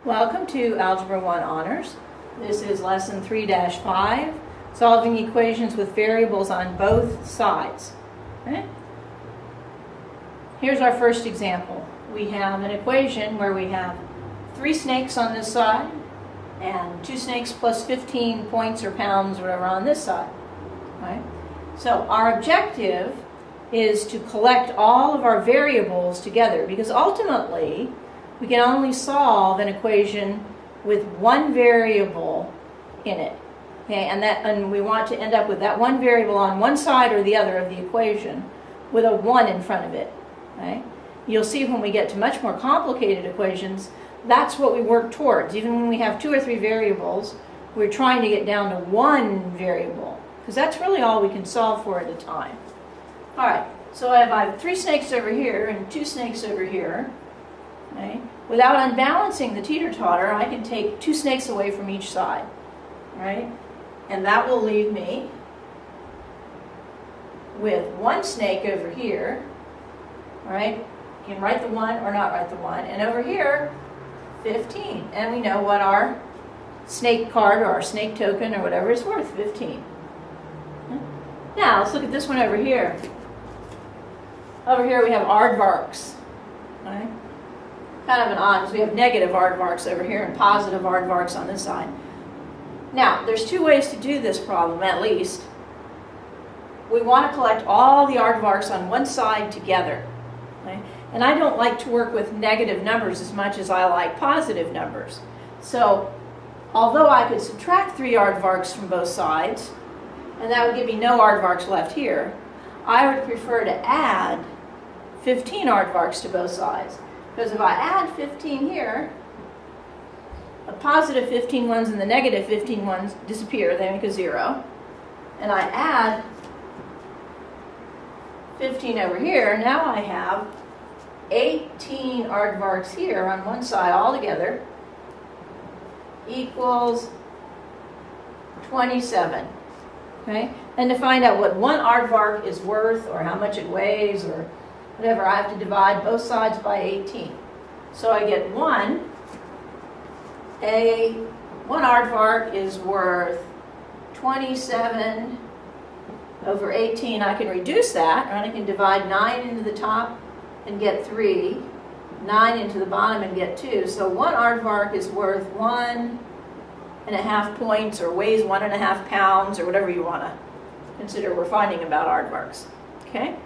Welcome to Algebra 1 Honors. This is lesson 3-5, solving equations with variables on both sides. Okay? Here's our first example. We have an equation where we have 3 snakes on this side and 2 snakes plus 15 points or pounds or whatever on this side. Right? So our objective is to collect all of our variables together, because ultimately we can only solve an equation with one variable in it. Okay, and we want to end up with that one variable on one side or the other of the equation with a 1 in front of it. Okay? You'll see when we get to much more complicated equations, that's what we work towards. Even when we have 2 or 3 variables, we're trying to get down to one variable, because that's really all we can solve for at a time. All right, so I have 3 snakes over here and 2 snakes over here. Okay. Without unbalancing the teeter-totter, I can take 2 snakes away from each side, right? And that will leave me with 1 snake over here, right? You can write the 1 or not write the 1. And over here, 15. And we know what our snake card or our snake token or whatever is worth, 15. Now, let's look at this one over here. Over here we have aardvarks, right? Kind of an odd, because we have negative aardvarks over here and positive aardvarks on this side. Now, there's 2 ways to do this problem, at least. We want to collect all the aardvarks on one side together. Okay? And I don't like to work with negative numbers as much as I like positive numbers. So, although I could subtract 3 aardvarks from both sides, and that would give me no aardvarks left here, I would prefer to add 15 aardvarks to both sides. Because if I add 15 here, the positive 15 ones and the negative 15 ones disappear, they make a 0. And I add 15 over here, now I have 18 aardvarks here on one side altogether equals 27. Okay? And to find out what one aardvark is worth or how much it weighs or whatever, I have to divide both sides by 18. So I get 1 aardvark is worth 27 over 18. I can reduce that, and I can divide 9 into the top and get 3, 9 into the bottom and get 2. So 1 aardvark is worth 1.5 points or weighs 1.5 pounds or whatever you want to consider we're finding about aardvarks. Okay?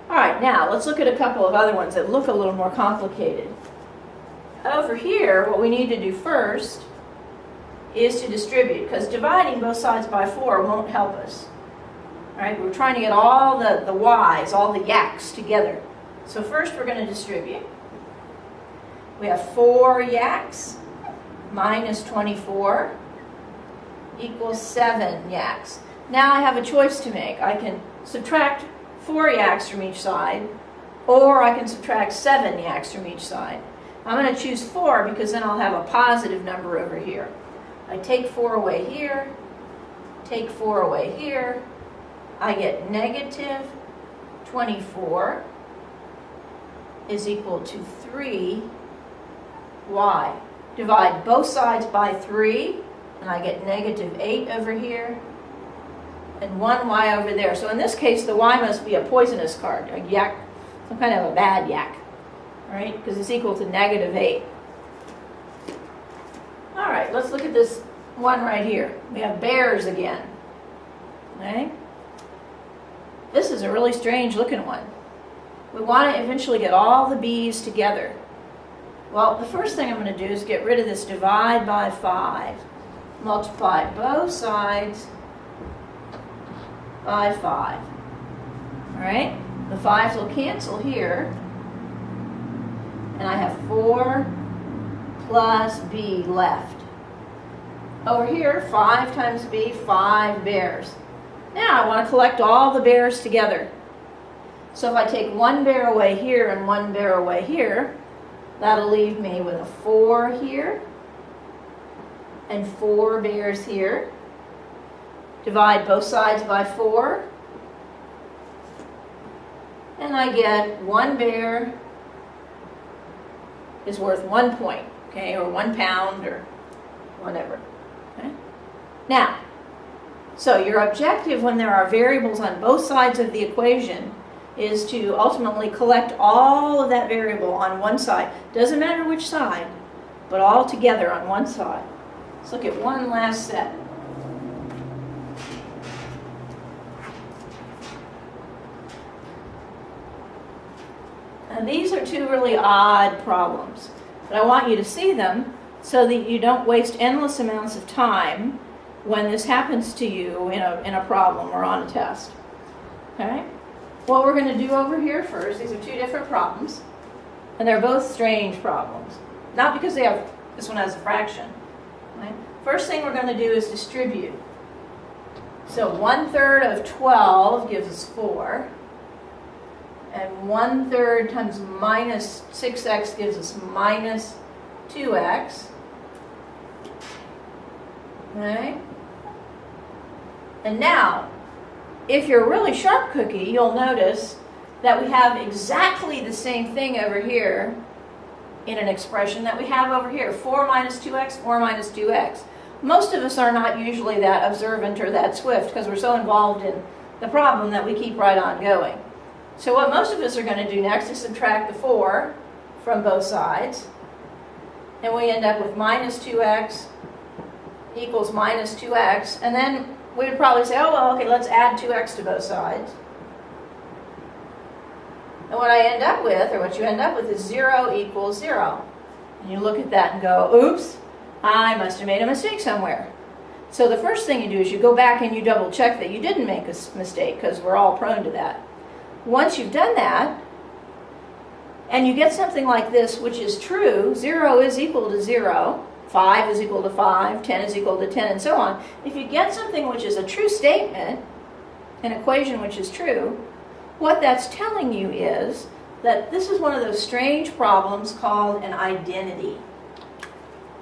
All right, now let's look at a couple of other ones that look a little more complicated. Over here, what we need to do first is to distribute, because dividing both sides by 4 won't help us. All right, we're trying to get all the y's, all the yaks together. So first we're going to distribute. We have 4 yaks minus 24 equals 7 yaks. Now I have a choice to make. I can subtract 4 yaks from each side, or I can subtract 7 yaks from each side. I'm going to choose 4 because then I'll have a positive number over here. I take 4 away here, take 4 away here, I get negative 24 is equal to 3y. Divide both sides by 3, and I get negative 8 over here, and 1y over there. So in this case, the y must be a poisonous card, a yak, some kind of a bad yak, right? Because it's equal to negative 8. All right, let's look at this one right here. We have bears again. Okay? This is a really strange looking one. We want to eventually get all the b's together. Well, the first thing I'm going to do is get rid of this divide by 5. Multiply both sides by 5. All right? The 5's will cancel here. And I have 4 plus b left. Over here, 5 times b, 5 bears. Now I want to collect all the bears together. So if I take 1 bear away here and 1 bear away here, that'll leave me with a 4 here and 4 bears here. Divide both sides by 4. And I get 1 bear is worth 1 point. okay, or 1 pound or whatever. Okay? Now, so your objective when there are variables on both sides of the equation is to ultimately collect all of that variable on one side. Doesn't matter which side, but all together on one side. Let's look at one last set. Now these are two really odd problems, but I want you to see them so that you don't waste endless amounts of time when this happens to you in a problem or on a test. Okay? What we're going to do over here first, these are two different problems, and they're both strange problems. Not because this one has a fraction. Right? First thing we're going to do is distribute. So 1/3 of 12 gives us 4. And 1/3 times minus 6x gives us minus 2x. Okay? And now, if you're a really sharp cookie, you'll notice that we have exactly the same thing over here in an expression that we have over here. 4 minus 2x, 4 minus 2x. Most of us are not usually that observant or that swift because we're so involved in the problem that we keep right on going. So what most of us are going to do next is subtract the 4 from both sides. And we end up with minus 2x equals minus 2x. And then we would probably say, oh, well, okay, let's add 2x to both sides. And what I end up with, or what you end up with, is 0 equals 0. And you look at that and go, oops, I must have made a mistake somewhere. So the first thing you do is you go back and you double check that you didn't make a mistake, because we're all prone to that. Once you've done that, and you get something like this, which is true, 0 is equal to 0, 5 is equal to 5, 10 is equal to 10, and so on. If you get something which is a true statement, an equation which is true, what that's telling you is that this is one of those strange problems called an identity.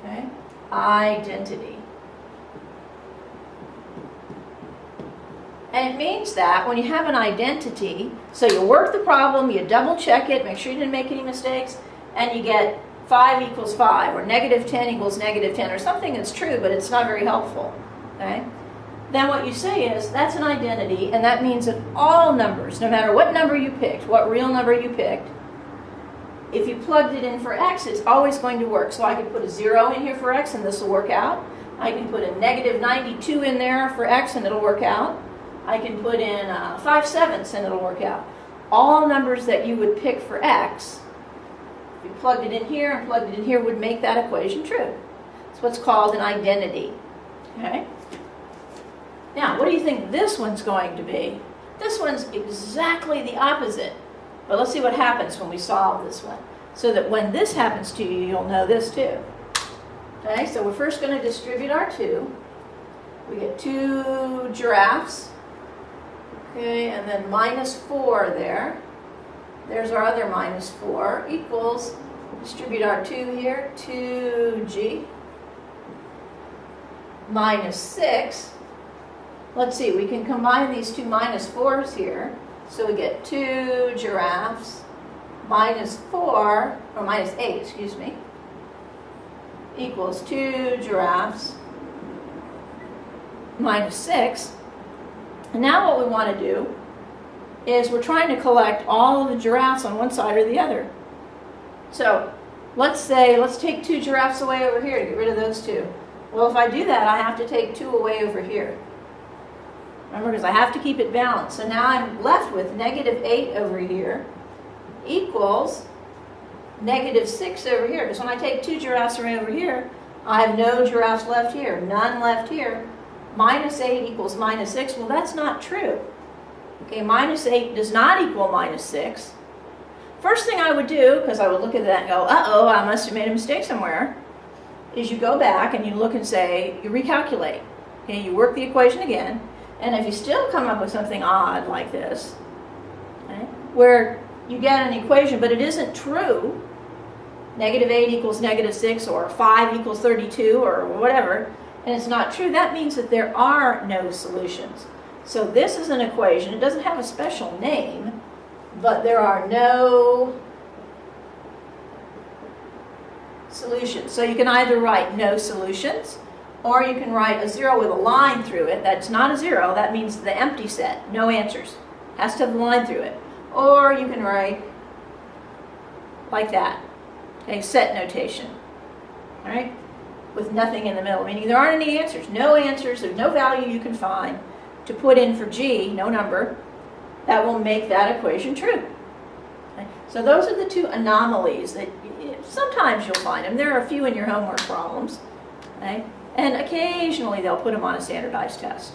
Okay? Identity. And it means that when you have an identity, so you work the problem, you double check it, make sure you didn't make any mistakes, and you get 5 equals 5, or negative 10 equals negative 10, or something that's true, but it's not very helpful. Okay? Then what you say is, that's an identity, and that means that all numbers, no matter what number you picked, what real number you picked, if you plugged it in for x, it's always going to work. So I could put a 0 in here for x, and this will work out. I can put a negative 92 in there for x, and it'll work out. I can put in 5/7 and it'll work out. All numbers that you would pick for x, if you plugged it in here and plugged it in here, would make that equation true. It's what's called an identity. Okay? Now, what do you think this one's going to be? This one's exactly the opposite. But let's see what happens when we solve this one. So that when this happens to you, you'll know this too. Okay, so we're first going to distribute our 2. We get 2 giraffes. Okay, and then minus 4 there. There's our other minus 4 equals, distribute our 2 here, 2g minus 6. Let's see, we can combine these two minus 4s here. So we get 2 giraffes minus 4, or minus 8, excuse me, equals 2 giraffes minus 6. And now what we want to do is we're trying to collect all of the giraffes on one side or the other. So let's take 2 giraffes away over here to get rid of those 2. Well, if I do that, I have to take 2 away over here. Remember, because I have to keep it balanced. So now I'm left with negative 8 over here equals negative 6 over here. Because when I take 2 giraffes away over here, I have no giraffes left here, none left here. Minus 8 equals minus 6. Well, that's not true. Okay, minus 8 does not equal minus 6. First thing I would do, because I would look at that and go, uh-oh, I must have made a mistake somewhere, is you go back and you look and say, you recalculate. Okay, you work the equation again, and if you still come up with something odd like this, okay, where you get an equation, but it isn't true, negative 8 equals negative 6, or 5 equals 32, or whatever, and it's not true, that means that there are no solutions. So this is an equation. It doesn't have a special name, but there are no solutions. So you can either write no solutions, or you can write a 0 with a line through it. That's not a 0, that means the empty set, no answers. Has to have a line through it. Or you can write like that, okay, set notation, all right, with nothing in the middle, meaning there aren't any answers, there's no value you can find to put in for G, no number, that will make that equation true. Okay? So those are the two anomalies that sometimes you'll find them. There are a few in your homework problems, okay? And occasionally they'll put them on a standardized test.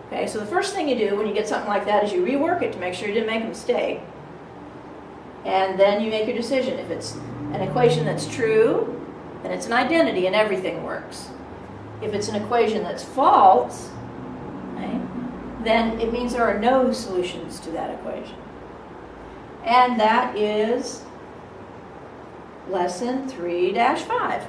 Okay, so the first thing you do when you get something like that is you rework it to make sure you didn't make a mistake. And then you make your decision. If it's an equation that's true, then it's an identity and everything works. If it's an equation that's false, okay, then it means there are no solutions to that equation. And that is lesson 3-5.